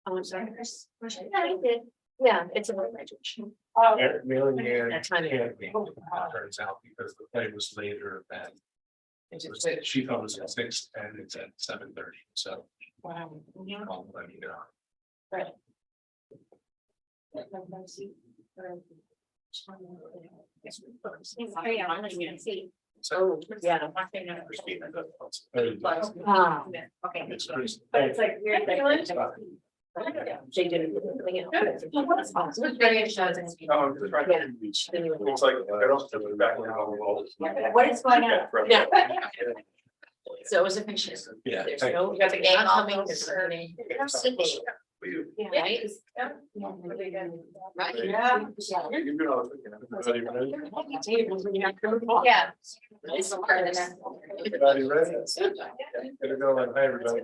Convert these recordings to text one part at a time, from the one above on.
Oh, I'm sorry. Yeah, I did. Yeah, it's a little graduation. Mary Ann That's fine. can't be, turns out, because the play was later than. She thought it was at 6 and it's at 7:30, so. Wow. I'll let you know. Right. Oh, yeah. Ah, okay. It's Chris. But it's like weird. They didn't. Oh, it's right. It's like, I don't have to back around. What is going on? Yeah. So it was a picture. Yeah. There's no, we got the game coming. There's nothing. Yeah, right? Right. Yeah. You've been all. Yeah. It's part of that. Everybody ready? Gonna go like, hi, everybody.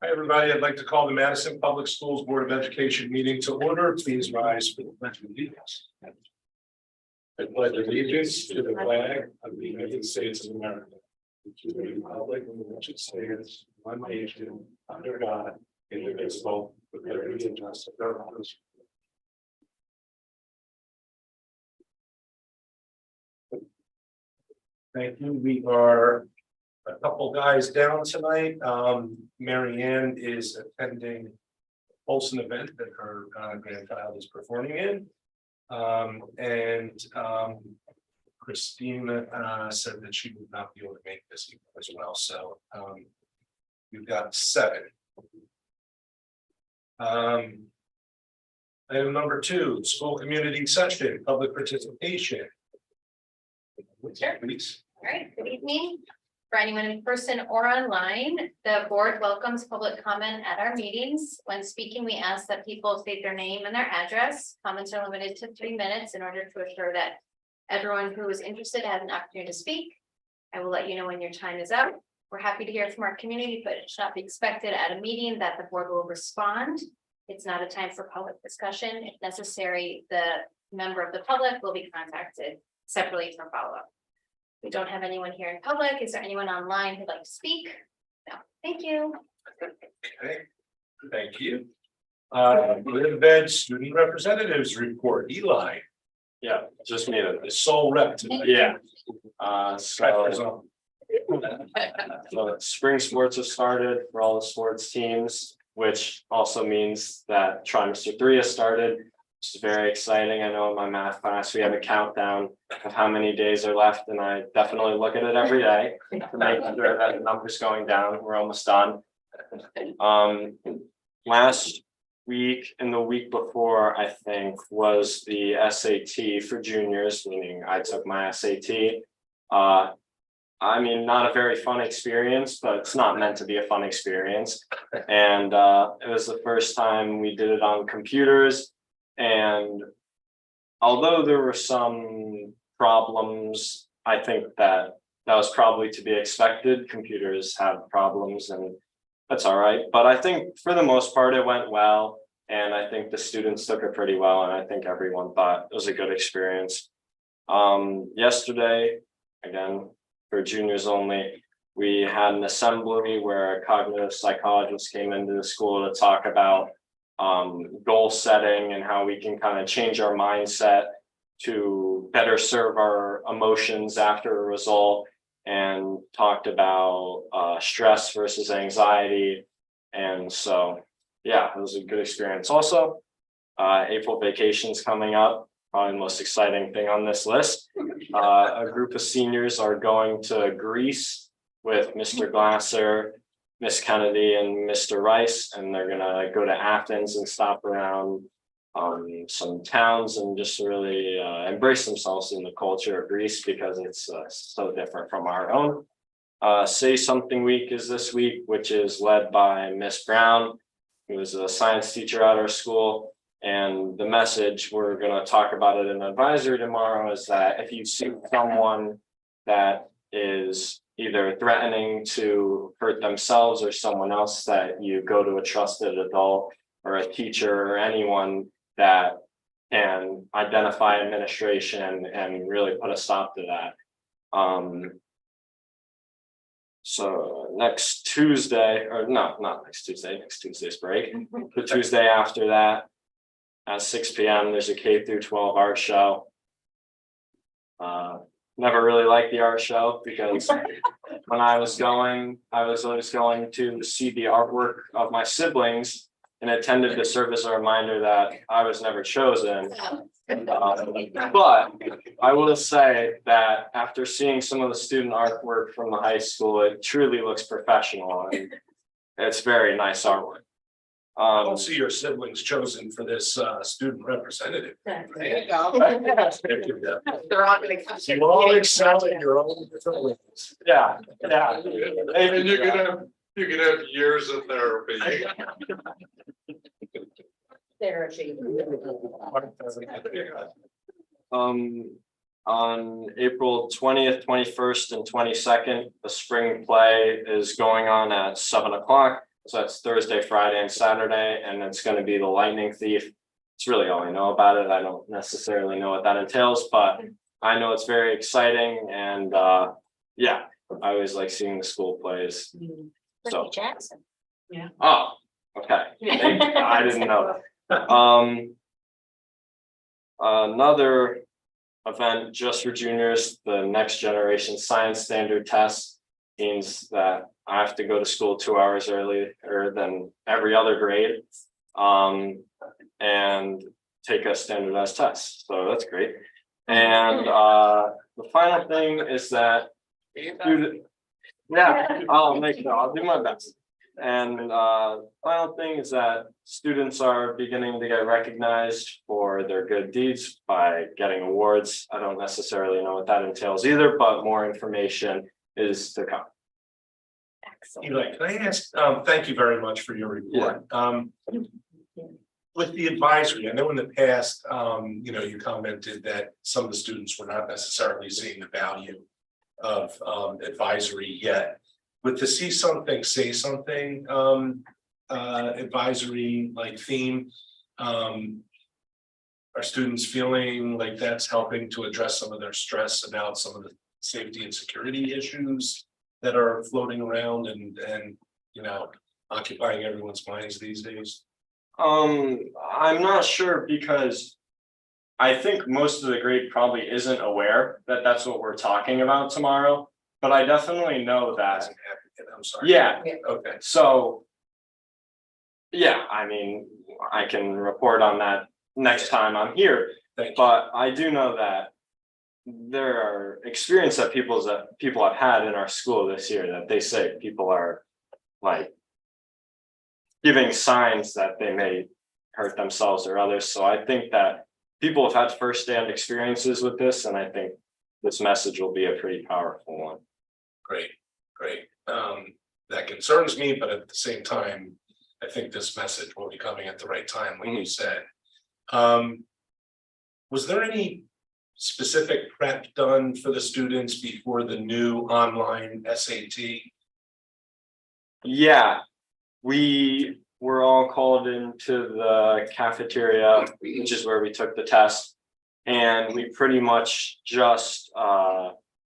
Hi, everybody. I'd like to call the Madison Public Schools Board of Education meeting to order. Please rise for the pledge of allegiance. I pledge allegiance to the flag of the United States of America, to the republic in which it stands, one nation, under God, indivisible, with liberty and justice for all. Thank you. We are a couple guys down tonight. Mary Ann is attending a Olsen event that her grandchild is performing in. Christina said that she would not be able to make this as well. So we've got 7. Item number 2, school community session, public participation. Sure. Please. All right, good evening. For anyone in person or online, the board welcomes public comment at our meetings. When speaking, we ask that people state their name and their address. Comments are limited to 3 minutes in order to assure that everyone who is interested has an opportunity to speak. I will let you know when your time is up. We're happy to hear from our community, but it should not be expected at a meeting that the board will respond. It's not a time for public discussion. If necessary, the member of the public will be contacted separately for follow-up. We don't have anyone here in public. Is there anyone online who'd like to speak? No, thank you. Okay, thank you. Live Ed student representatives report, Eli. Yeah, just me. The sole rep tonight. Yeah. So spring sports have started for all the sports teams, which also means that trimester 3 has started. It's very exciting. I know in my math class, we have a countdown of how many days are left, and I definitely look at it every day to make sure that the number's going down. We're almost done. Last week and the week before, I think, was the SAT for juniors, meaning I took my SAT. I mean, not a very fun experience, but it's not meant to be a fun experience. And it was the first time we did it on computers. And although there were some problems, I think that was probably to be expected. Computers have problems and that's all right. But I think for the most part, it went well. And I think the students took it pretty well. And I think everyone thought it was a good experience. Yesterday, again, for juniors only, we had an assembly where a cognitive psychologist came into the school to talk about goal setting and how we can kind of change our mindset to better serve our emotions after a result. and talked about stress versus anxiety. And so, yeah, it was a good experience. Also, April vacation's coming up, probably the most exciting thing on this list. A group of seniors are going to Greece with Mr. Glasser, Miss Kennedy, and Mr. Rice, and they're gonna go to Athens and stop around some towns and just really embrace themselves in the culture of Greece, because it's so different from our own. Say Something Week is this week, which is led by Miss Brown, who is a science teacher at our school. And the message, we're going to talk about it in advisory tomorrow, is that if you see someone that is either threatening to hurt themselves or someone else, that you go to a trusted adult or a teacher or anyone that can identify administration and really put a stop to that. So next Tuesday, or not next Tuesday, next Tuesday's break, the Tuesday after that, at 6 p.m. there's a K through 12 art show. Never really liked the art show, because when I was always going to see the artwork of my siblings, and it tended to serve as a reminder that I was never chosen. But I will say that after seeing some of the student artwork from the high school, it truly looks professional, and it's very nice artwork. I don't see your siblings chosen for this student representative. There you go. They're all gonna come. You all excel in your own different ways. Yeah. And you could have years of therapy. Therapy. On April 20th, 21st, and 22nd, the spring play is going on at 7 o'clock. So that's Thursday, Friday, and Saturday, and it's going to be The Lightning Thief. It's really all I know about it. I don't necessarily know what that entails, but I know it's very exciting, and yeah, I always like seeing the school plays. So Jackson. oh, okay. I didn't know that. Another event just for juniors, the Next Generation Science Standard Test, means that I have to go to school 2 hours earlier than every other grade, and take a standardized test. So that's great. And the final thing is that I'll do my best. And final thing is that students are beginning to get recognized for their good deeds by getting awards. I don't necessarily know what that entails either, but more information is to come. Eli, can I ask, thank you very much for your report. With the advisory, I know in the past, you commented that some of the students were not necessarily seeing the value of advisory yet. With the See Something, Say Something advisory like theme, are students feeling like that's helping to address some of their stress about some of the safety and security issues that are floating around and occupying everyone's minds these days? I'm not sure, because I think most of the grade probably isn't aware that that's what we're talking about tomorrow, but I definitely know that. I'm sorry. Yeah. Okay. So, yeah, I mean, I can report on that next time I'm here, Thank you. but I do know that there are experiences that people have had in our school this year that they say people are like giving signs that they may hurt themselves or others. So I think that people have had firsthand experiences with this, and I think this message will be a pretty powerful one. Great. That concerns me, but at the same time, I think this message will be coming at the right time, like you said. Was there any specific prep done for the students before the new online SAT? Yeah, we were all called into the cafeteria, which is where we took the test, and we pretty much just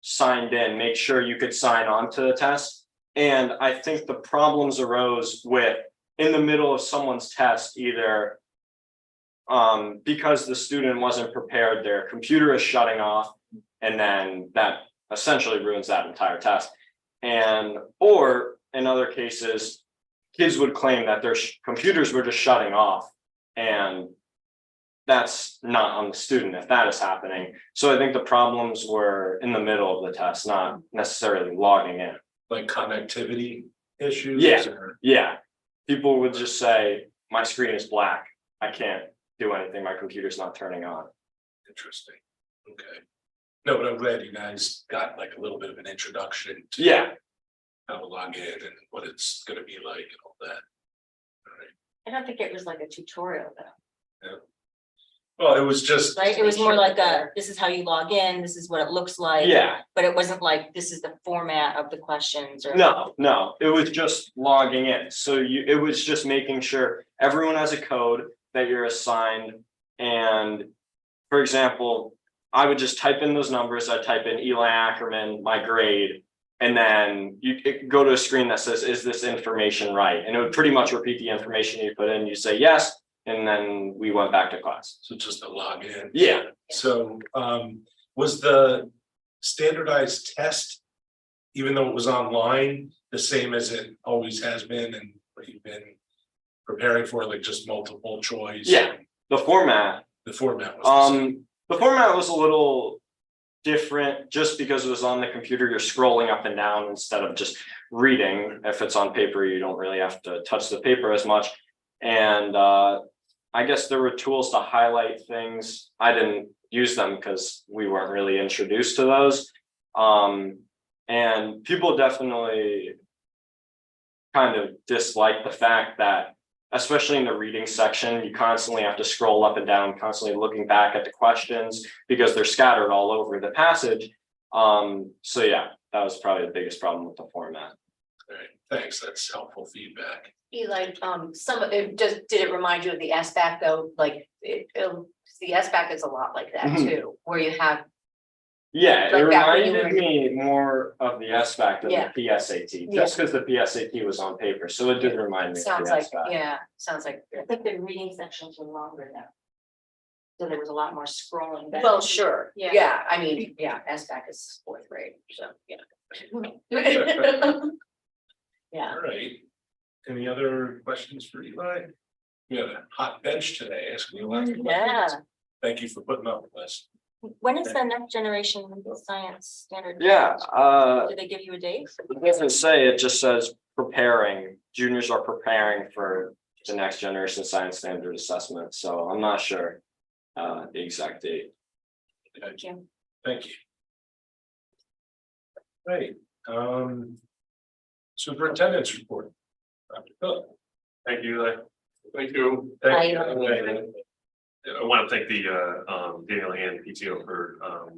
signed in, make sure you could sign on to the test. And I think the problems arose with, in the middle of someone's test, either because the student wasn't prepared, their computer is shutting off, and then that essentially ruins that entire test. And, or in other cases, kids would claim that their computers were just shutting off, and that's not on the student if that is happening. So I think the problems were in the middle of the test, not necessarily logging in. Like connectivity issues? Yeah. Or- Yeah, people would just say, my screen is black, I can't do anything, my computer's not turning on. Interesting, okay. No, but I'm glad you guys got like a little bit of an introduction to Yeah, how to log in and what it's gonna be like and all that. All right. I don't think it was like a tutorial though, Well, it was just. right? It was more like this is how you log in, this is what it looks like. yeah, But it wasn't like, this is the format of the questions or. no, it was just logging in, so it was just making sure everyone has a code that you're assigned. And for example, I would just type in those numbers, I'd type in Eli Ackerman, my grade. And then it go to a screen that says, is this information right? And it would pretty much repeat the information you put in, you say yes, and then we went back to class. So just a login. Yeah, So was the standardized test, even though it was online, the same as it always has been and what you've been preparing for, like just multiple choice? Yeah. the format, The format was the same. the format was a little different just because it was on the computer, you're scrolling up and down instead of just reading. If it's on paper, you don't really have to touch the paper as much. And I guess there were tools to highlight things. I didn't use them because we weren't really introduced to those. And people definitely kind of dislike the fact that, especially in the reading section, you constantly have to scroll up and down, constantly looking back at the questions because they're scattered all over the passage. So yeah, that was probably the biggest problem with the format. All right, thanks, that's helpful feedback. Eli, some of it just, did it remind you of the SBAC though? Like the SBAC is a lot like that Mhm. too, where you have, Yeah, it Like that when you reminded me more of the SBAC than Yeah. the PSAT, just because the PSAT was on paper, so it did remind me of sounds the like, SBAC. yeah, sounds like. I think the reading sections were longer now. So there was a lot more scrolling back. Well, sure, Yeah. yeah, I mean, yeah, SBAC is fourth grade, so, yeah. Yeah. All right. Any other questions for Eli? We had a hot bench today, asking you lots of Yeah. questions. Thank you for putting up with us. When is the next generation science standard? Yeah, Do they give you a date? it doesn't say, it just says preparing, juniors are preparing for the next generation science standard assessment, so I'm not sure. The exact date. Thank you. Thank you. Right, superintendent's report. Dr. Phil. Thank you, Eli. Thank you. Thank you. I want to thank the Daniel Hand PTO for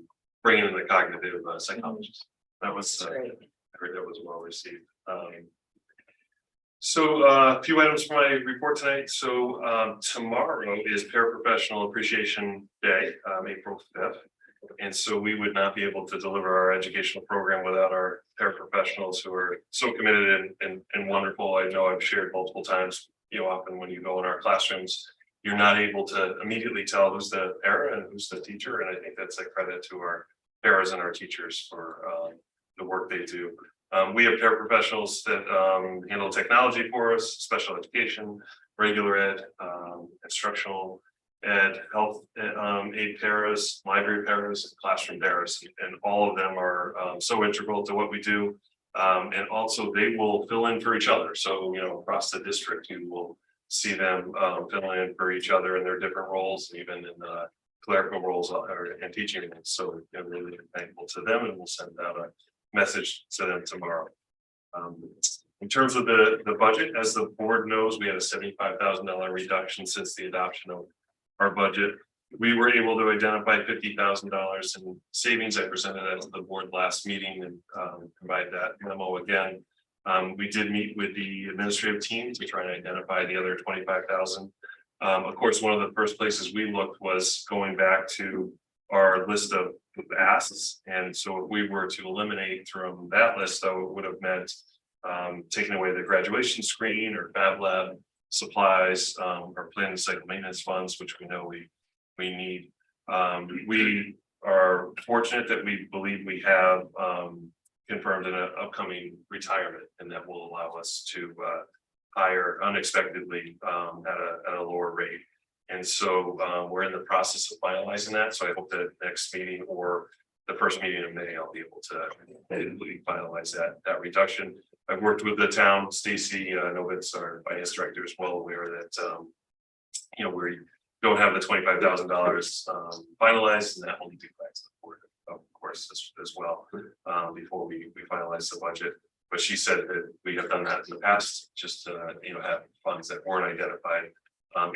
bringing in the cognitive psychologist. That was I heard that was well received. So a few items for my report tonight. So tomorrow is Paraprofessional Appreciation Day, April 5th. And so we would not be able to deliver our educational program without our paraprofessionals who are so committed and wonderful. I know I've shared multiple times, often when you go in our classrooms, you're not able to immediately tell who's the para and who's the teacher. And I think that's a credit to our paras and our teachers for the work they do. We have paraprofessionals that handle technology for us, special education, regular ed, instructional ed, health aid paras, library paras, and classroom paras, and all of them are so integral to what we do. And also they will fill in for each other. So, across the district, you will see them fill in for each other in their different roles, even in clerical roles and teaching roles. So I'm really thankful to them, and we'll send out a message to them tomorrow. In terms of the budget, as the board knows, we had a $75,000 reduction since the adoption of our budget. We were able to identify $50,000 in savings. I presented that to the board last meeting and provide that memo again. We did meet with the administrative team to try and identify the other 25,000. Of course, one of the first places we looked was going back to our list of asks. And so if we were to eliminate from that list, though, it would have meant taking away the graduation screen or Fab Lab supplies, or planning cycle maintenance funds, which we know we need. We are fortunate that we believe we have confirmed an upcoming retirement, and that will allow us to hire unexpectedly at a lower rate. And so we're in the process of finalizing that. So I hope that next meeting or the first meeting in May, I'll be able to finalize that reduction. I've worked with the town. Stacy Novitz, our finance director, is well aware that you know, we don't have the $25,000 finalized, and that will need to go back to the board, of course, as well, before we finalize the budget. But she said that we have done that in the past, just you know, have funds that weren't identified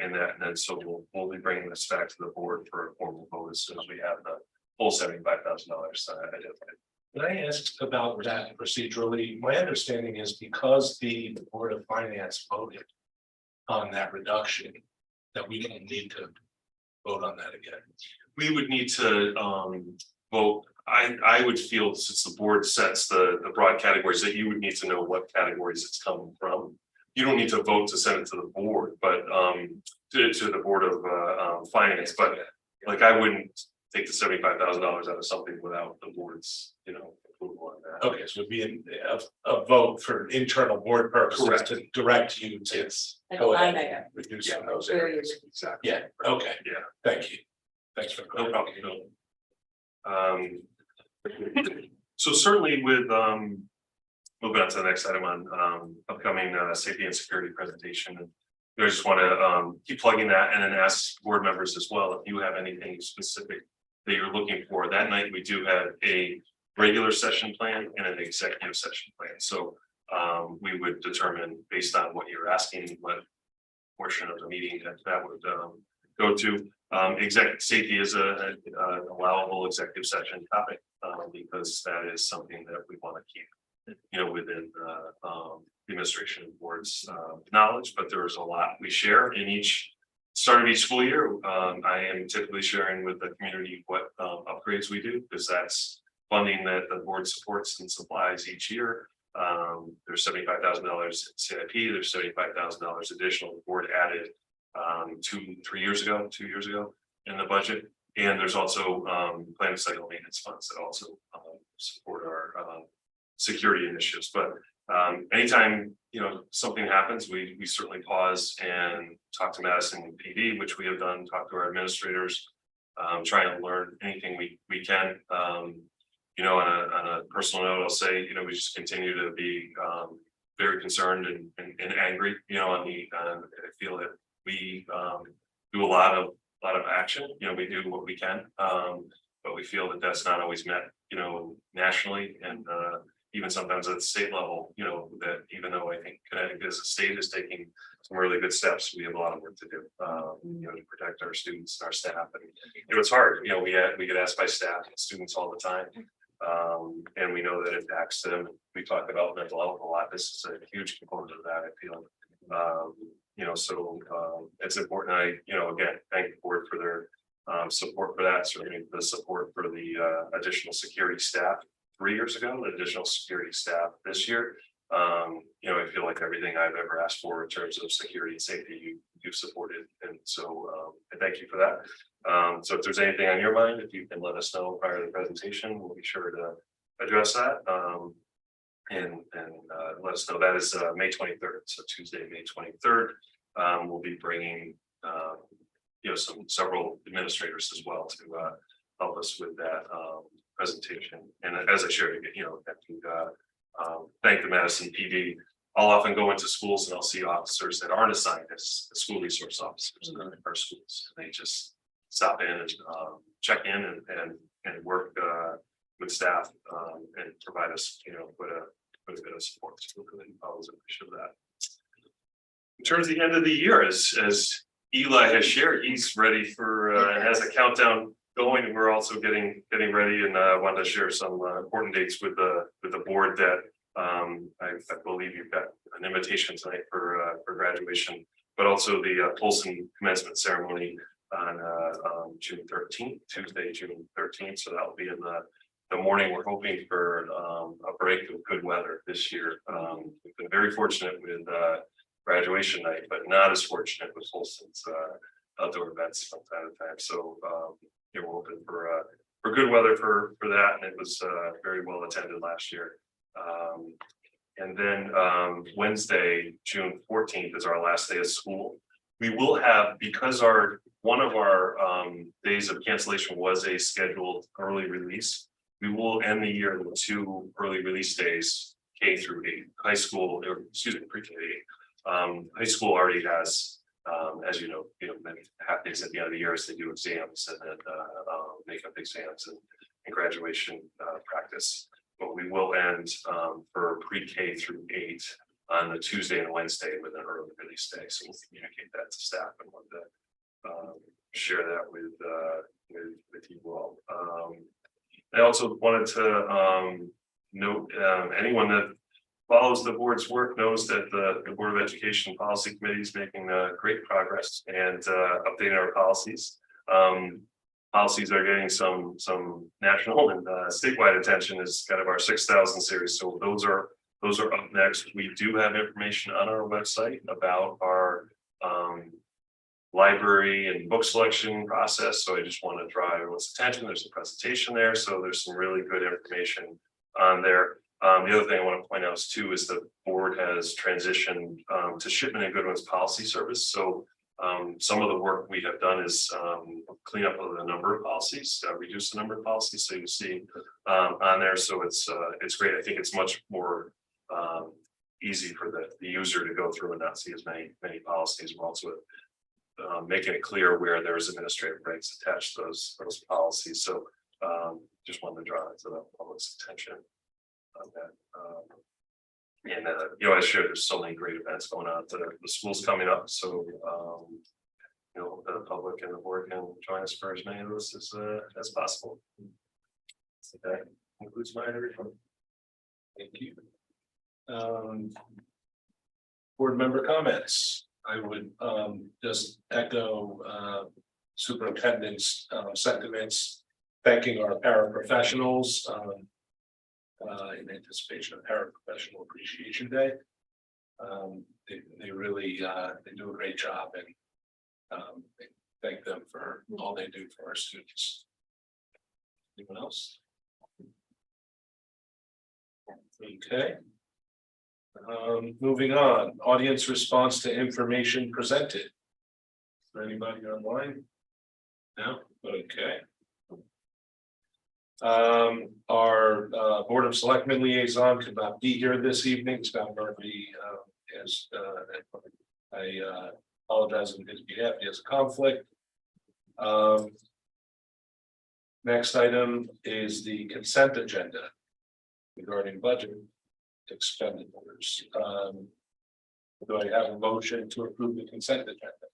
in that, and then so we'll be bringing this back to the board for a formal vote as soon as we have the full $75,000 identified. Can I ask about that procedurally? My understanding is because the Board of Finance voted on that reduction, that we don't need to vote on that again. We would need to vote. I would feel, since the board sets the broad categories, that you would need to know what categories it's coming from. You don't need to vote to send it to the board, but to the Board of Finance, but like I wouldn't take the $75,000 out of something without the board's, you know, approval on that. Okay, so it'd be a vote for internal board purposes Correct. to direct you to Yes. go ahead and reduce some of those areas. Exactly. Yeah, okay. Yeah. Thank you. Thanks for. No problem. So certainly with moving on to the next item on upcoming safety and security presentation. And I just want to keep plugging that and then ask board members as well, if you have anything specific that you're looking for. That night, we do have a regular session plan and an executive session plan. So we would determine based on what you're asking, what portion of the meeting that would go to. Executive safety is a allowable executive session topic because that is something that we want to keep, you know, within the administration board's knowledge. But there is a lot we share in each start of each school year. I am typically sharing with the community what upgrades we do, because that's funding that the board supports and supplies each year. There's $75,000 in CIP. There's $75,000 additional the board added 2 years ago in the budget. And there's also planned cycle maintenance funds that also support our security initiatives. But anytime, you know, something happens, we certainly pause and talk to Madison PD, which we have done, talk to our administrators, try and learn anything we can. You know, on a personal note, I'll say, you know, we just continue to be very concerned and angry, you know, I feel that we do a lot of action, you know, we do what we can, but we feel that that's not always met, you know, nationally and even sometimes at the state level, you know, that even though I think Connecticut as a state is taking some really good steps, we have a lot of work to do, you know, to protect our students and our staff. And you know, it's hard, you know, we get asked by staff and students all the time. And we know that it impacts them. We talk about mental health a lot. This is a huge component of that, I feel. You know, so it's important. I, you know, again, thank the board for their support for that. Certainly the support for the additional security staff 3 years ago, the additional security staff this year. You know, I feel like everything I've ever asked for in terms of security and safety, you've supported. And so I thank you for that. So if there's anything on your mind, if you can let us know prior to the presentation, we'll be sure to address that. And let us know. That is May 23rd, so Tuesday, May 23rd. We'll be bringing you know, several administrators as well to help us with that presentation. And as I shared, you know, thank the Madison PD. I'll often go into schools and I'll see officers that aren't assigned as school resource officers in our schools. They just stop in and check in and work with staff and provide us, you know, with a bit of support. So really, I was appreciative of that. In terms of the end of the year, as Eli has shared, he's ready for and has a countdown going, and we're also getting ready. And wanted to share some important dates with the board that I believe you've got an invitation tonight for graduation, but also the Polson commencement ceremony on June 13th, Tuesday, June 13th. So that'll be in the morning. We're hoping for a break of good weather this year. We've been very fortunate with graduation night, but not as fortunate with Polson's outdoor events from time to time. So we're hoping for good weather for that, and it was very well attended last year. And then Wednesday, June 14th is our last day of school. We will have, because one of our days of cancellation was a scheduled early release. We will end the year with 2 early release days, K through 8, high school, or excuse me, pre-K 8. High school already has, as you know, many half days at the end of the year as they do exams and then makeup exams and graduation practice. But we will end for pre-K through 8 on the Tuesday and Wednesday with an early release day. So we'll communicate that to staff and want to share that with you all. I also wanted to note anyone that follows the board's work knows that the Board of Education Policy Committee is making great progress and updating our policies. Policies are getting some national and statewide attention as kind of our 6,000 series. So those are up next. We do have information on our website about our library and book selection process. So I just want to draw everyone's attention. There's a presentation there. So there's some really good information on there. The other thing I want to point out too is the board has transitioned to Shipman and Goodwin's policy service. So some of the work we have done is clean up the number of policies, reduce the number of policies. So you see on there. So it's great. I think it's much more easy for the user to go through and not see as many policies. We're also making it clear where there's administrative rights attached to those policies. So just wanted to draw it to the public's attention on that. I shared there's so many great events going on. The school's coming up, so the public and the board can join us for as many of those as possible. So that concludes my report. Thank you. Board member comments. I would just echo superintendent's sentiments, thanking our paraprofessionals in anticipation of Paraprofessional Appreciation Day. They really they do a great job, and thank them for all they do for our students. Anyone else? Okay. Moving on, audience response to information presented. Is there anybody online? No? Okay. Our Board of Selectmen liaison could not be here this evening. Scott Murphy I apologize on his behalf. He has a conflict. Next item is the consent agenda regarding budget expenditures. Do I have a motion to approve the consent agenda?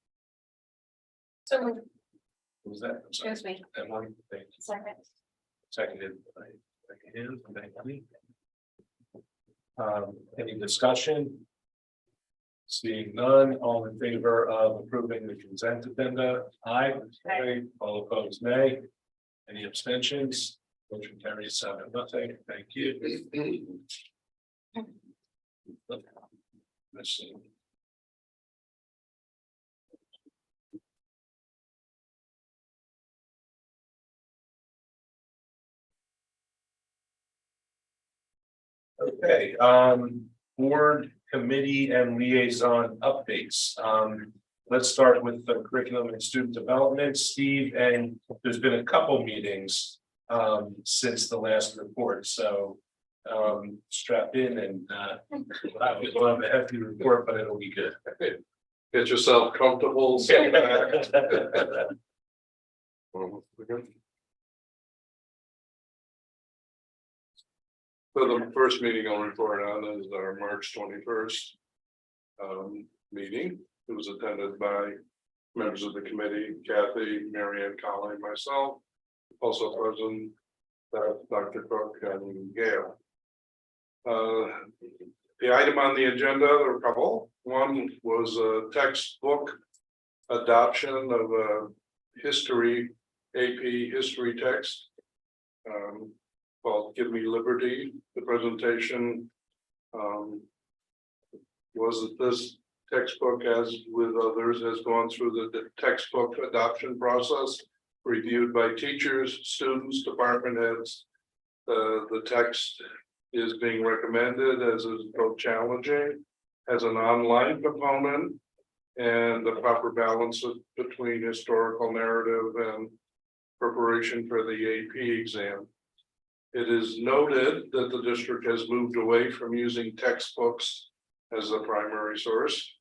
So What was that? I'm sorry. excuse me. Emily, thank you. Second. Seconded by Becky. Any discussion? Seeing none, all in favor of approving the consent agenda? Aye. Aye. All opposed, nay. Any abstentions? Motion carries 7-0. Thank you. Let's see. Okay, board, committee and liaison updates. Let's start with the curriculum and student development, Steve, and there's been a couple meetings since the last report, so strap in and we'll have a hefty report, but it'll be good. Get yourself comfortable. Sit back. So the first meeting I'll report on is our March 21st meeting. It was attended by members of the committee, Kathy, Mary Ann, Colleen, myself, also present Dr. Cook and Gail. The item on the agenda, there were a couple. One was a textbook adoption of a history, AP history text. Called Give Me Liberty. The presentation was that this textbook, as with others, has gone through the textbook adoption process reviewed by teachers, students, department heads. The text is being recommended as is both challenging, has an online component, and the proper balance between historical narrative and preparation for the AP exam. It is noted that the district has moved away from using textbooks as the primary source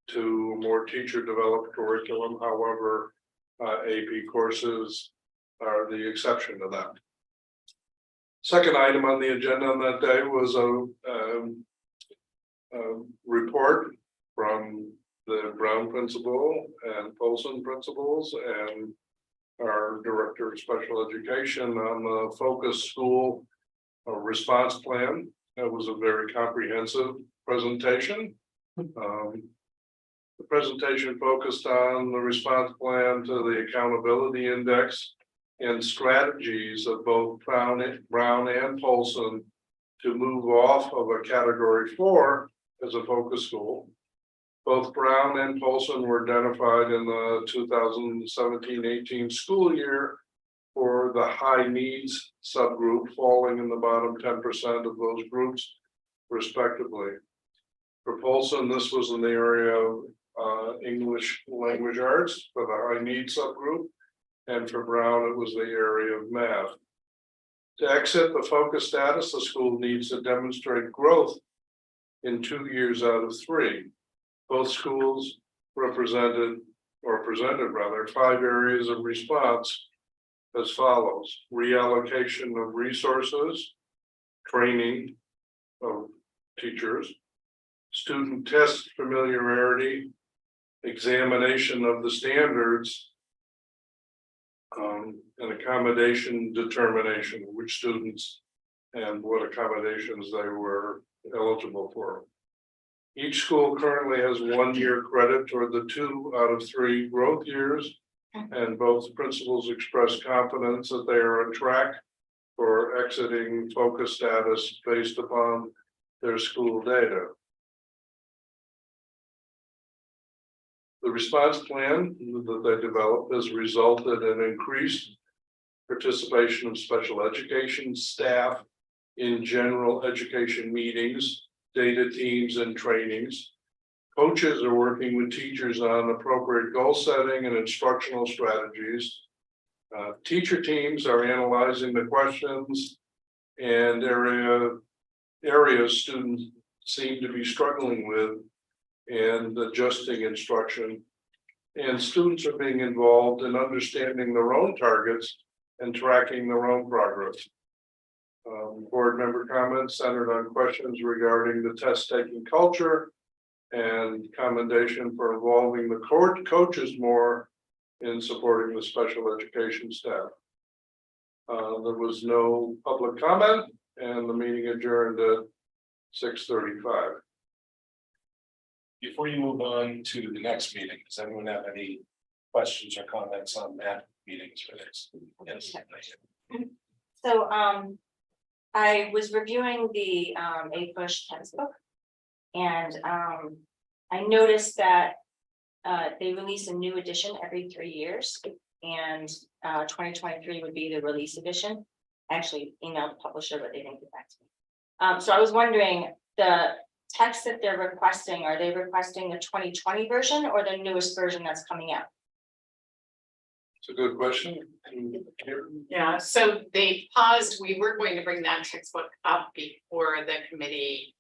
to more teacher-developed curriculum. However, AP courses are the exception to that. Second item on the agenda on that day was a report from the Brown principal and Polson principals and our director of special education on the focus school response plan. That was a very comprehensive presentation. The presentation focused on the response plan to the accountability index and strategies of both Brown and Polson to move off of a category 4 as a focus school. Both Brown and Polson were identified in the 2017-18 school year for the high needs subgroup, falling in the bottom 10% of those groups, respectively. For Polson, this was in the area of English language arts for the high needs subgroup, and for Brown, it was the area of math. To exit the focus status, the school needs to demonstrate growth in 2 years out of 3. Both schools presented 5 areas of response as follows: reallocation of resources, training of teachers, student test familiarity, examination of the standards, and accommodation determination, which students and what accommodations they were eligible for. Each school currently has 1 year credit toward the 2 out of 3 growth years, and both principals express confidence that they are on track for exiting focus status based upon their school data. The response plan that they developed has resulted in increased participation of special education staff in general education meetings, data teams, and trainings. Coaches are working with teachers on appropriate goal setting and instructional strategies. Teacher teams are analyzing the questions and areas students seem to be struggling with and adjusting instruction. And students are being involved in understanding their own targets and tracking their own progress. Board member comments centered on questions regarding the test-taking culture and commendation for involving the coaches more in supporting the special education staff. There was no public comment and the meeting adjourned at 6:35. Before you move on to the next meeting, does anyone have any questions or comments on that meetings for this? Yes. So, I was reviewing the APUSH textbook. And I noticed that they release a new edition every 3 years. And 2023 would be the release edition. I actually emailed the publisher, but they didn't get back to me. So I was wondering, the text that they're requesting, are they requesting the 2020 version or the newest version that's coming out? It's a good question. Yeah, so they paused, we were going to bring that textbook up before the committee.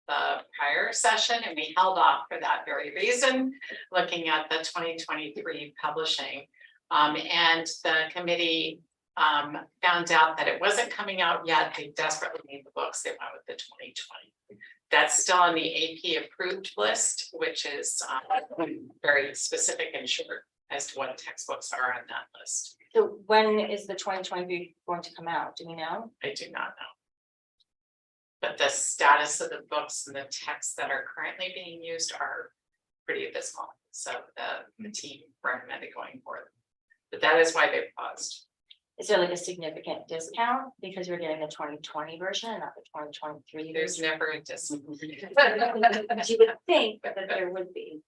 The prior session, and we held off for that very reason, looking at the 2023 publishing. And the committee found out that it wasn't coming out yet. They desperately need the books. They went with the 2020. That's still on the AP approved list, which is very specific and short as to what textbooks are on that list. So when is the 2023 going to come out? Do you know? I do not know. But the status of the books and the texts that are currently being used are pretty abysmal. So the team recommended going for them. But that is why they paused. Is there like a significant discount because we're getting the 2020 version and not the 2023? There's never a discount. You would think that there would be.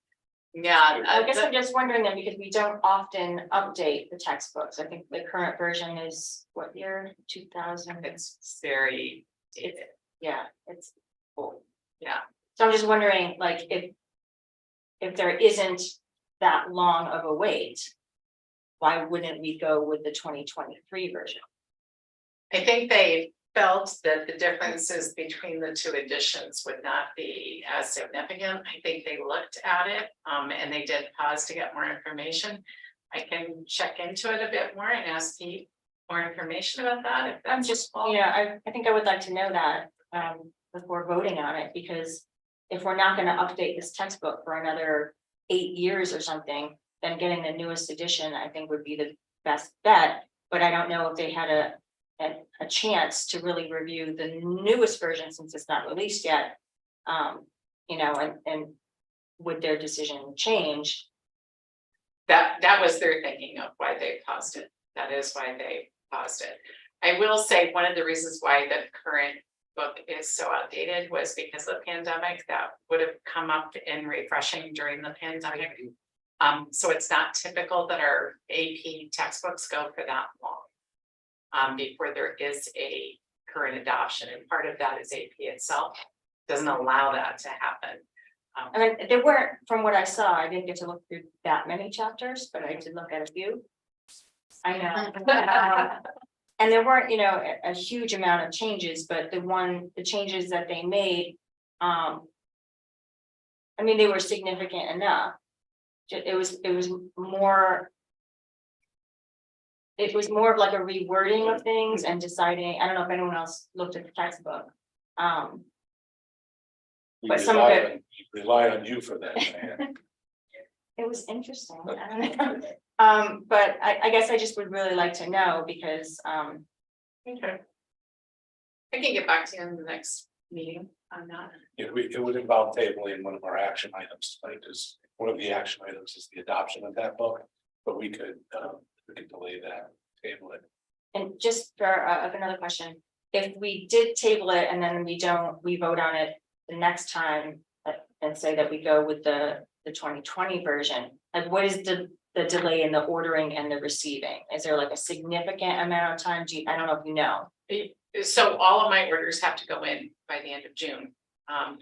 Yeah. I guess I'm just wondering then, because we don't often update the textbooks. I think the current version is what year, 2000? It's very dated. Yeah, it's old. Yeah. So I'm just wondering, like, if there isn't that long of a wait, why wouldn't we go with the 2023 version? I think they felt that the differences between the two editions would not be as significant. I think they looked at it, and they did pause to get more information. I can check into it a bit more and ask Pete more information about that, if I'm that's just, all. I think I would like to know that, before voting on it, because if we're not gonna update this textbook for another 8 years or something, then getting the newest edition, I think would be the best bet. But I don't know if they had a chance to really review the newest version since it's not released yet. And would their decision change? That was their thinking of why they paused it. That is why they paused it. I will say, one of the reasons why the current book is so outdated was because of the pandemic. That would have come up in refreshing during the pandemic. So it's not typical that our AP textbooks go for that long. Before there is a current adoption, and part of that is AP itself doesn't allow that to happen. I mean, there weren't, from what I saw, I didn't get to look through that many chapters, but I did look at a few. I know. And there weren't, a huge amount of changes, but the changes that they made, I mean, they were significant enough. It was more. It was more of like a rewording of things and deciding, I don't know if anyone else looked at the textbook. We But some of rely on you for that, man. It was interesting, I don't know. But I guess I just would really like to know because, Okay. I can get back to you in the next meeting on that. It would involve tabling one of our action items, like, because one of the action items is the adoption of that book, but we could delay that, table it. and just for another question, if we did table it and then we vote on it the next time. And say that we go with the 2020 version, like what is the delay in the ordering and the receiving? Is there like a significant amount of time? I don't know if you know. So all of my orders have to go in by the end of June,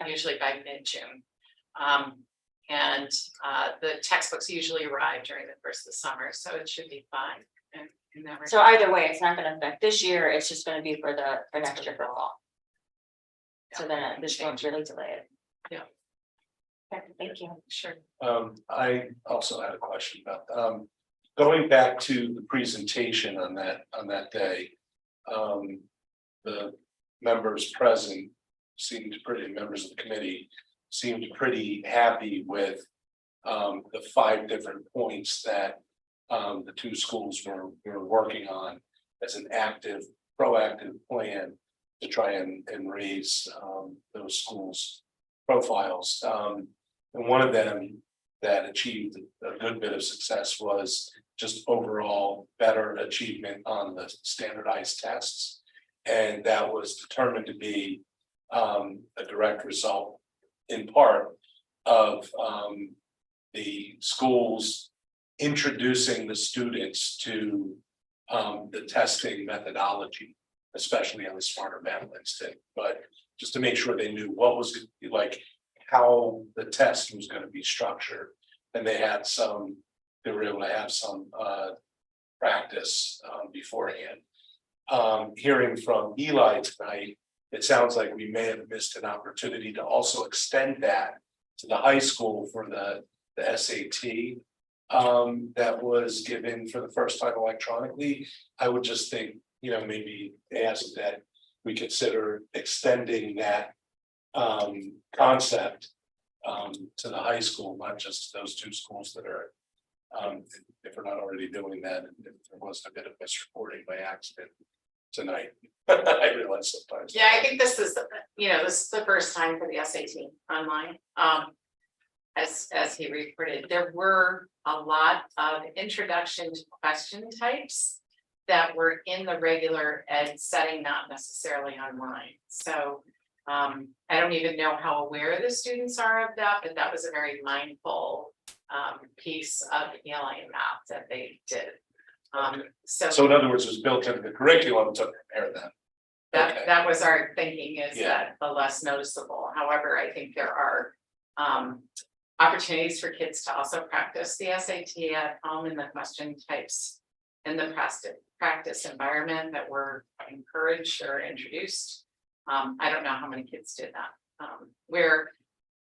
usually by mid-June. And the textbooks usually arrive during the first of the summer, so it should be fine. And never. So either way, it's not gonna affect this year, it's just gonna be for next year for fall. So then this won't really delay it. Yeah. Okay, thank you. Sure. I also had a question about, going back to the presentation on that day. The members present members of the committee seemed pretty happy with the 5 different points that the 2 schools were working on as an proactive plan to try and raise those schools' profiles. And one of them that achieved a good bit of success was just overall better achievement on the standardized tests. And that was determined to be a direct result in part of the schools introducing the students to the testing methodology, especially on the Smarter Math Instinct, but just to make sure they knew what was like, how the test was going to be structured. And they were able to have some practice beforehand. Hearing from Eli tonight, it sounds like we may have missed an opportunity to also extend that to the high school for the SAT that was given for the first time electronically. I would just think, maybe ask that we consider extending that concept to the high school, not just those 2 schools that are, if we're not already doing that, and if there was a bit of misreporting by accident tonight. I realize sometimes. Yeah, I think this is the first time for the SAT online. As he reported, there were a lot of introduction to question types that were in the regular ed setting, not necessarily online. So I don't even know how aware the students are of that, but that was a very mindful piece of ELA and math that they did. So So in other words, it was built into the curriculum to prepare them. Okay. that was our thinking, is Yeah. that the less noticeable. However, I think there are opportunities for kids to also practice the SAT at home in the question types in the practice environment that were encouraged or introduced. I don't know how many kids did that. Where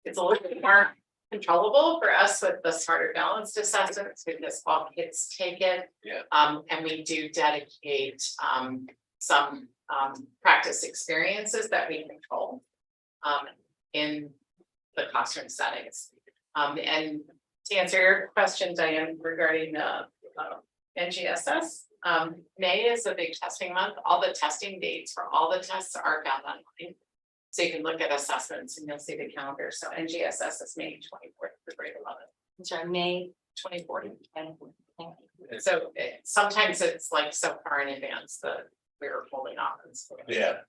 it's a little bit more controllable for us with the smarter balanced assessments, because all kids take it. Yeah. And we do dedicate some practice experiences that we control in the classroom settings. And to answer your question, Diane, regarding NGSS, May is a big testing month. All the testing dates for all the tests are found online. So you can look at assessments and you'll see the calendar. So NGSS is May 24th for grade 11, I'm sorry, May 24th. and So sometimes it's like so far in advance that we're holding off. And so- Yeah.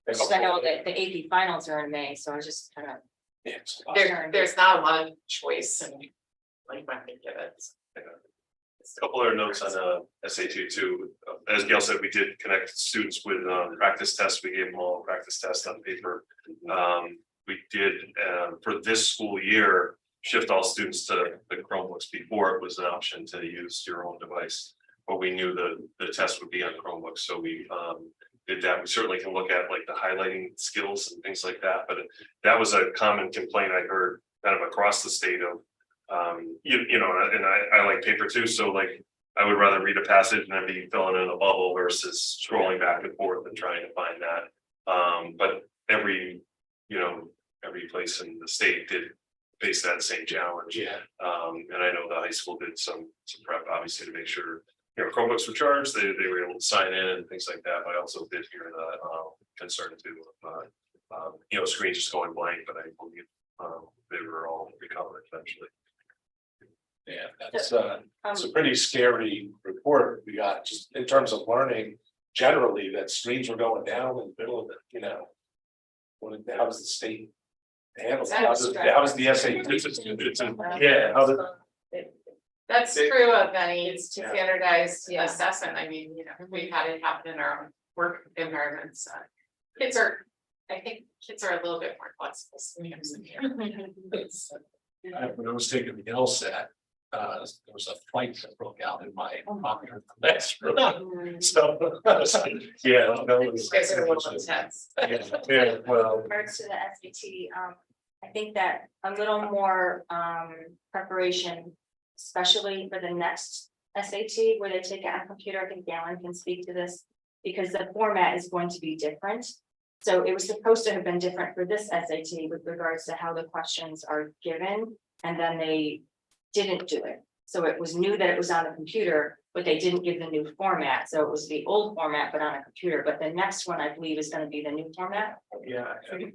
because I know that the AP finals are in May, so I was just kind of. Yeah. There's not a lot of choice and like when they give it. A couple other notes on SAT too. As Gail said, we did connect students with practice tests. We gave them all a practice test on paper. We did for this school year, shift all students to the Chromebooks. Before it was an option to use your own device. But we knew the test would be on Chromebooks, so we did that. We certainly can look at like the highlighting skills and things like that, but that was a common complaint I heard kind of across the state of you know, and I like paper too, so like I would rather read a passage and then be filling in a bubble versus scrolling back and forth and trying to find that. But every place in the state did face that same challenge. Yeah. And I know the high school did some prep, obviously, to make sure, Chromebooks were charged, they were able to sign in and things like that, but I also did hear the concern too, screens just going blank, but I believe they were all recovered eventually. Yeah, that's it's a pretty scary report we got, just in terms of learning generally, that screens were going down in the middle of it, how does the state handle, how does the SAT? Yeah, how did, That's true of any Yeah. standardized assessment. I mean, we've had it happen in our own work environments. I think kids are a little bit more flexible sometimes than we are. when I was taking the LSAT, there was a fight that broke out in my classroom. So, yeah, that was. You guys are a little intense. Yeah, well, In regards to the SAT, I think that a little more preparation, especially for the next SAT where they take it on computer. I think Galen can speak to this because the format is going to be different. So it was supposed to have been different for this SAT with regards to how the questions are given, and then they didn't do it. So it was new that it was on the computer, but they didn't give the new format. So it was the old format, but on a computer. But the next one, I believe, is going to be the new format. Yeah, I think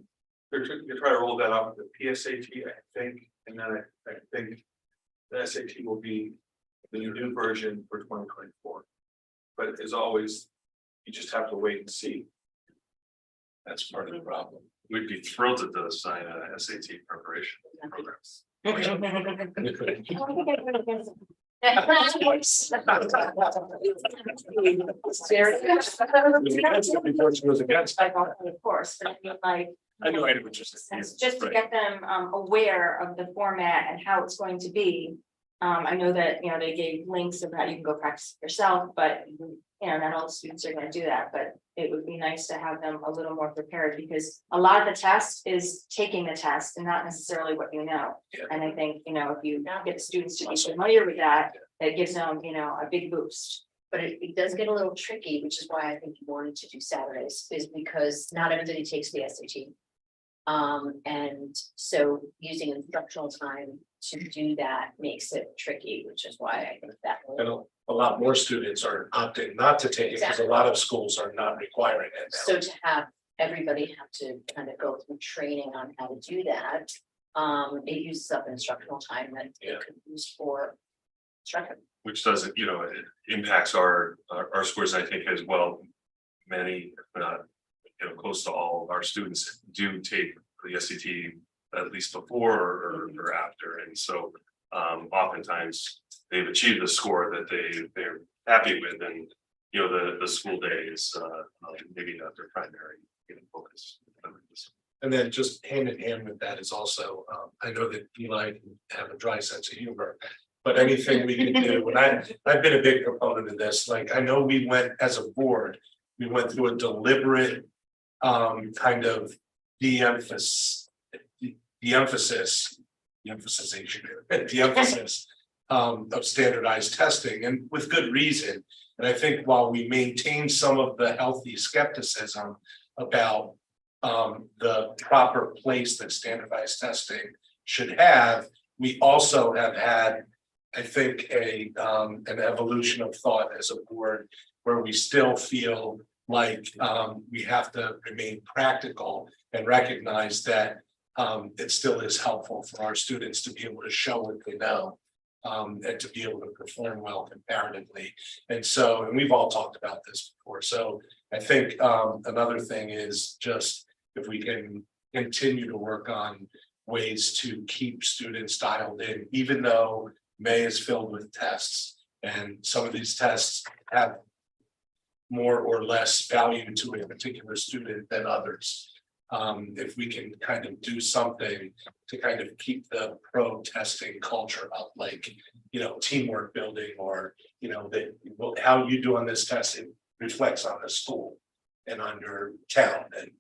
they're trying to roll that out with the PSAT, I think, and then I think the SAT will be the new version for 2024. But as always, you just have to wait and see. that's part of the problem. We'd be thrilled to assign a SAT preparation programs. Before she goes against. Of course, but I mean, like. I know, I know what you're saying. Just to get them aware of the format and how it's going to be. I know that, they gave links of how you can go practice it yourself, but not all the students are gonna do that, but it would be nice to have them a little more prepared because a lot of the test is taking the test and not necessarily what you know. Yeah. And I think, if you get the students to be familiar with that, it gives them, a big boost. But it does get a little tricky, which is why I think you wanted to do Saturdays, is because not everybody takes the SAT. And so using instructional time to do that makes it tricky, which is why I think that. And a lot more students are opting not to take it because a lot of schools are not requiring it now. So to have everybody have to kind of go through training on how to do that, it uses up instructional time that Yeah. it could use for instruction. Which doesn't, it impacts our scores, I think, as well. Many, if not, close to all of our students do take the SAT at least before or after, and so oftentimes they've achieved the score that they're happy with, and the school day is maybe not their primary focus. And then just hand in hand with that is also, I know that Eli can have a dry sense of humor. But anything we can do, and I've been a big proponent of this, like, I know we went as a board, we went through a deliberate. Kind of de-emphasis. Of standardized testing, and with good reason. And I think while we maintain some of the healthy skepticism about the proper place that standardized testing should have, we also have had, I think, an evolution of thought as a board where we still feel like we have to remain practical and recognize that it still is helpful for our students to be able to show what they know. And to be able to perform well comparatively. And we've all talked about this before. So I think another thing is just if we can continue to work on ways to keep students dialed in, even though May is filled with tests. And some of these tests have more or less value to a particular student than others. If we can kind of do something to kind of keep the pro testing culture up, like, teamwork building, or, how you do on this test, it reflects on the school and on your town, and,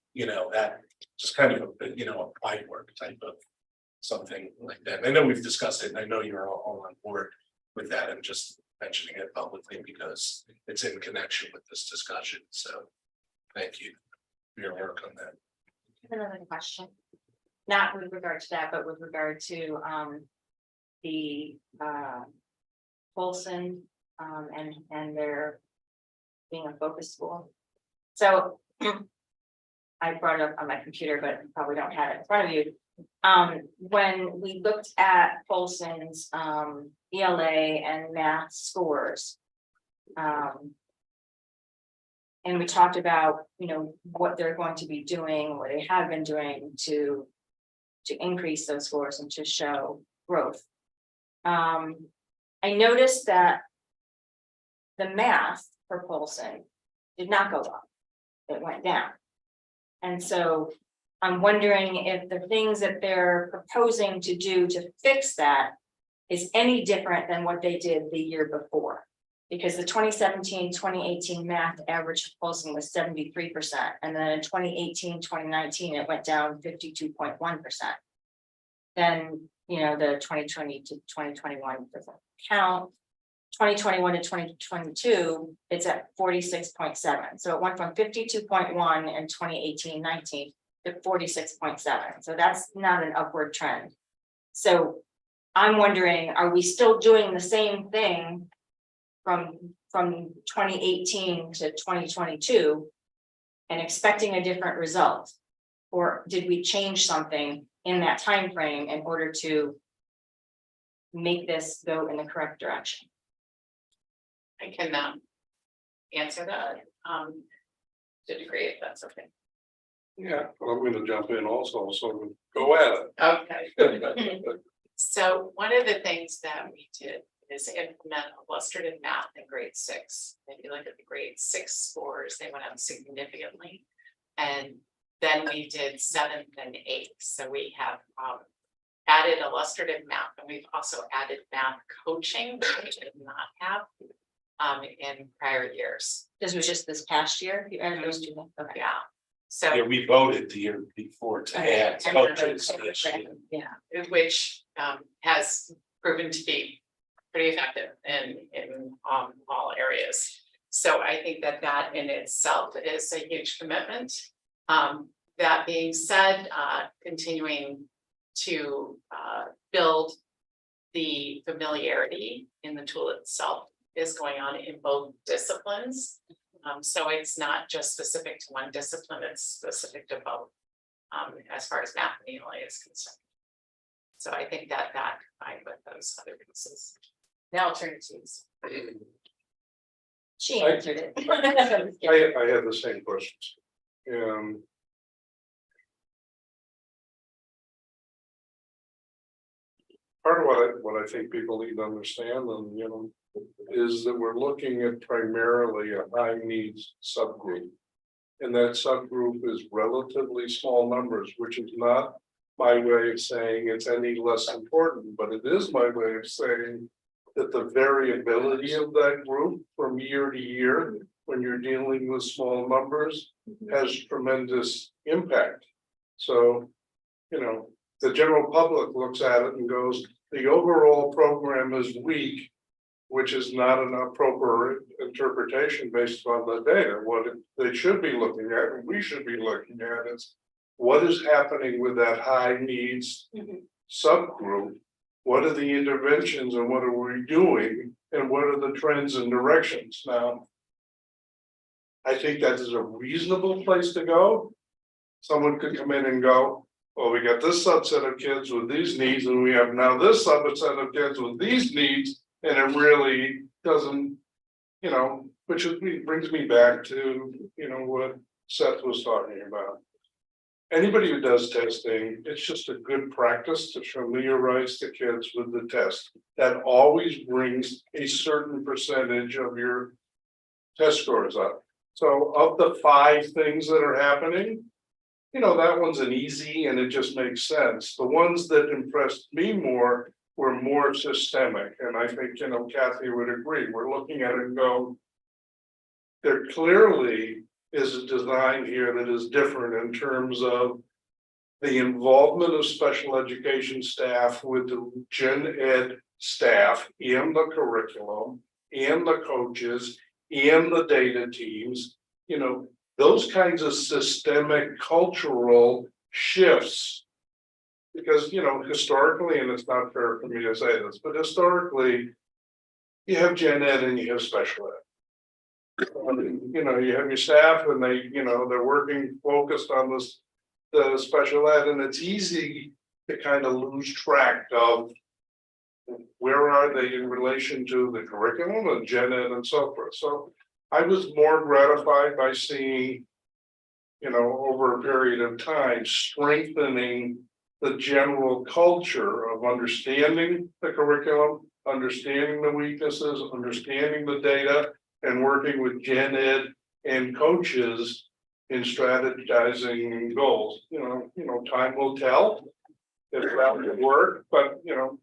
that just kind of, a pride work type of something like that. I know we've discussed it, and I know you're all on board with that. I'm just mentioning it publicly because it's in connection with this discussion. So thank you for your work on that. Another question, not with regard to that, but with regard to the Folsom and their being a focus school. So I brought it up on my computer, but probably don't have it in front of you. When we looked at Folsom's ELA and math scores, and we talked about, what they're going to be doing, what they have been doing to increase those scores and to show growth. I noticed that the math for Folsom did not go up, it went down. And so I'm wondering if the things that they're proposing to do to fix that is any different than what they did the year before. Because the 2017-2018 math average for Folsom was 73%. And then in 2018-2019, it went down 52.1%. Then, the 2020 to 2021 doesn't count. 2021 to 2022, it's at 46.7. So it went from 52.1 in 2018-19 to 46.7. So that's not an upward trend. So I'm wondering, are we still doing the same thing from 2018 to 2022 and expecting a different result? Or did we change something in that time frame in order to make this go in the correct direction? I can answer that to a degree, if that's okay. Yeah, well, I'm gonna jump in also, so go at Okay. it. So one of the things that we did is implement illustrative math in grade 6. If you look at the grade 6 scores, they went up significantly. And then we did 7th and 8th. So we have added illustrative math, and we've also added math coaching, which we did not have in prior years. This was just this past year, you added those two things? Okay. Yeah. So Yeah, we voted the year before to add coaches this year. Yeah. which has proven to be pretty effective in all areas. So I think that in itself is a huge commitment. That being said, continuing to build the familiarity in the tool itself is going on in both disciplines. So it's not just specific to one discipline, it's specific to both, as far as math and ELA is concerned. So I think that combined with those other pieces. Now I'll turn it to you. She answered it. I have the same questions. part of what I think people need to understand, and you know, is that we're looking at primarily a high needs subgroup. And that subgroup is relatively small numbers, which is not my way of saying it's any less important, but it is my way of saying that the variability of that group from year to year, when you're dealing with small numbers, has tremendous impact. So, you know, the general public looks at it and goes, the overall program is weak, which is not an appropriate interpretation based on the data. What they should be looking at, and we should be looking at, is what is happening with that high needs subgroup? What are the interventions and what are we doing? And what are the trends and directions? Now, I think that is a reasonable place to go. Someone could come in and go, well, we got this subset of kids with these needs, and we have now this subset of kids with these needs. And it really doesn't, you know, which brings me back to, you know, what Seth was talking about. Anybody who does testing, it's just a good practice to familiarize the kids with the test. That always brings a certain percentage of your test scores up. So of the 5 things that are happening, you know, that one's an easy and it just makes sense. The ones that impressed me more were more systemic, and I think, you know, Kathy would agree. We're looking at it and go, there clearly is a design here that is different in terms of the involvement of special education staff with the gen ed staff and the curriculum and the coaches and the data teams, you know, those kinds of systemic cultural shifts. Because, you know, historically, and it's not fair for me to say this, but historically, you have gen ed and you have special ed. You know, you have your staff and they, you know, they're working focused on this, the special ed, and it's easy to kind of lose track of where are they in relation to the curriculum and gen ed and so forth. So I was more gratified by seeing, you know, over a period of time, strengthening the general culture of understanding the curriculum, understanding the weaknesses, understanding the data, and working with gen ed and coaches in strategizing goals. You know, time will tell if that would work, but you know,